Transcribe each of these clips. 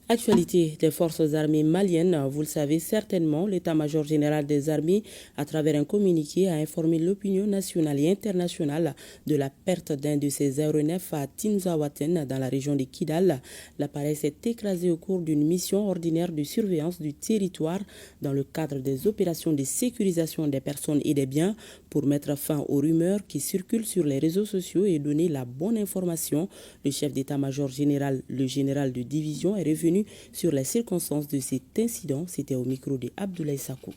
Actualité des forces armées maliennes, vous le savez certainement, l'état-major général des armées, à travers un communiqué, a informé l'opinion nationale et internationale de la perte d'un de ses aéronefs à Tinzaouaten, dans la région de Kidal. L'appareil s'est écrasé au cours d'une mission ordinaire de surveillance du territoire dans le cadre des opérations de sécurisation des personnes et des biens pour mettre fin aux rumeurs qui circulent sur les réseaux sociaux et donner la bonne information. Le chef d'état-major général, le général de division, est revenu sur les circonstances de cet incident. C'était au micro de Abdoulaye Sakou.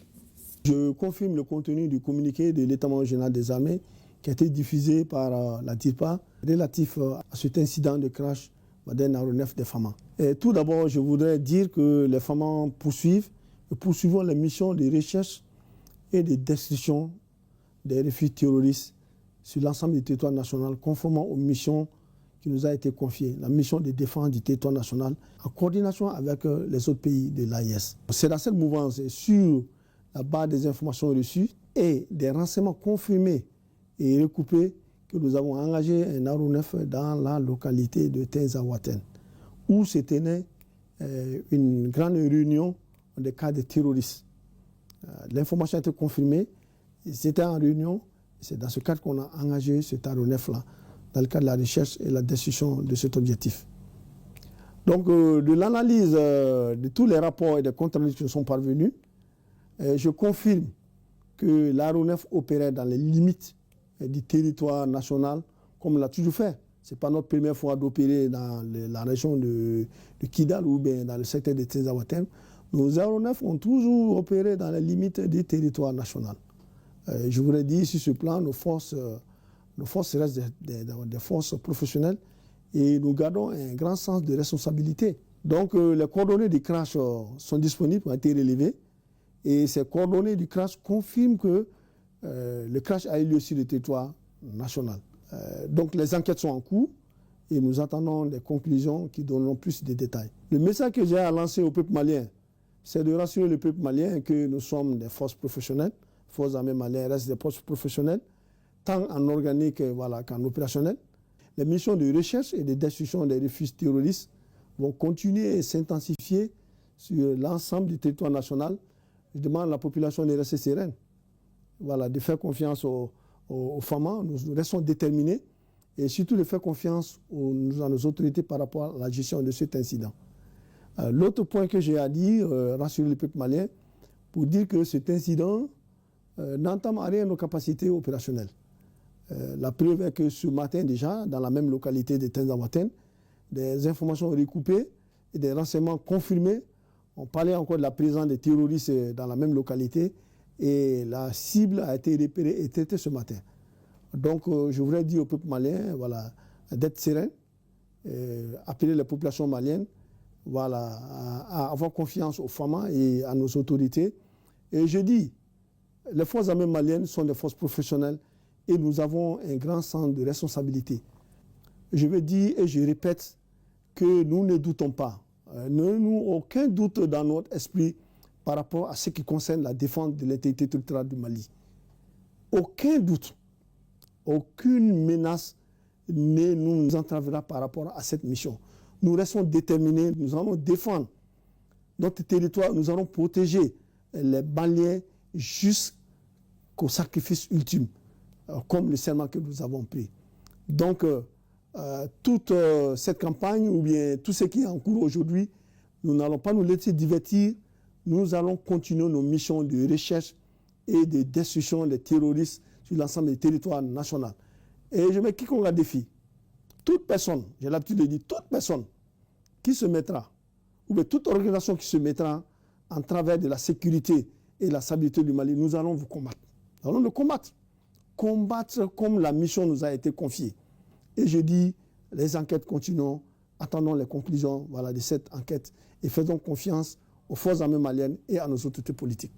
Je confirme le contenu du communiqué de l'état-major général des armées qui a été diffusé par la DIRPA relatif à cet incident de crash d'un aéronef des FAMA. Et tout d'abord, je voudrais dire que les FAMA poursuivons les missions de recherche et de destruction des refuges terroristes sur l'ensemble du territoire national, conformément aux missions qui nous a été confiée, la mission de défense du territoire national, en coordination avec les autres pays de l'AIS. C'est dans cette mouvance, sur la base des informations reçues et des renseignements confirmés et recoupés, que nous avons engagé un aéronef dans la localité de Tinzaouaten, où se tenait une grande réunion des cas de terroristes. L'information a été confirmée, c'était en réunion, c'est dans ce cadre qu'on a engagé cet aéronef-là, dans le cadre de la recherche et la destruction de cet objectif. Donc, de l'analyse de tous les rapports et des comptes rendus qui nous sont parvenus, je confirme que l'aéronef opérait dans les limites du territoire national, comme il l'a toujours fait. Ce n'est pas notre première fois d'opérer dans la région de Kidal ou bien dans le secteur de Tinzaouaten. Nos aéronefs ont toujours opéré dans les limites du territoire national. Je voudrais dire, sur ce plan, nos forces restent des forces professionnelles et nous gardons un grand sens de responsabilité. Donc les coordonnées du crash sont disponibles, ont été relevées et ces coordonnées du crash confirment que le crash a eu lieu sur le territoire national. Donc les enquêtes sont en cours et nous attendons des conclusions qui donneront plus de détails. Le message que j'ai à lancer au peuple malien, c'est de rassurer le peuple malien que nous sommes des forces professionnelles, forces armées maliennes restent des forces professionnelles, tant en organique qu'en opérationnel. Les missions de recherche et de destruction des refuges terroristes vont continuer et s'intensifier sur l'ensemble du territoire national. Je demande à la population de rester sereine, de faire confiance aux FAMA. Nous restons déterminés et surtout de faire confiance à nos autorités par rapport à la gestion de cet incident. L'autre point que j'ai à dire, rassurer le peuple malien, pour dire que cet incident n'entame à rien nos capacités opérationnelles. La preuve est que ce matin déjà, dans la même localité de Tinzaouaten, des informations recoupées et des renseignements confirmés. On parlait encore de la présence des terroristes dans la même localité et la cible a été repérée et traitée ce matin. Donc je voudrais dire au peuple malien d'être serein, appeler les populations maliennes à avoir confiance aux FAMA et à nos autorités. Et je dis, les forces armées maliennes sont des forces professionnelles et nous avons un grand sens de responsabilité. Je veux dire et je répète que nous ne doutons pas. Aucun doute dans notre esprit par rapport à ce qui concerne la défense de l'intégrité territoriale du Mali. Aucun doute, aucune menace ne nous entravera par rapport à cette mission. Nous restons déterminés, nous allons défendre notre territoire, nous allons protéger les Maliens jusqu'au sacrifice ultime, comme le serment que nous avons pris. Donc, toute cette campagne, ou bien tout ce qui est en cours aujourd'hui, nous n'allons pas nous laisser divertir, nous allons continuer nos missions de recherche et de destruction des terroristes sur l'ensemble du territoire national. Et je mets quiconque à défi, toute personne, j'ai l'habitude de dire, toute personne qui se mettra, ou bien toute organisation qui se mettra en travers de la sécurité et de la stabilité du Mali, nous allons vous combattre. Nous allons le combattre. Combattre comme la mission nous a été confiée. Et je dis, les enquêtes continuent, attendons les conclusions de cette enquête et faisons confiance aux forces armées maliennes et à nos autorités politiques.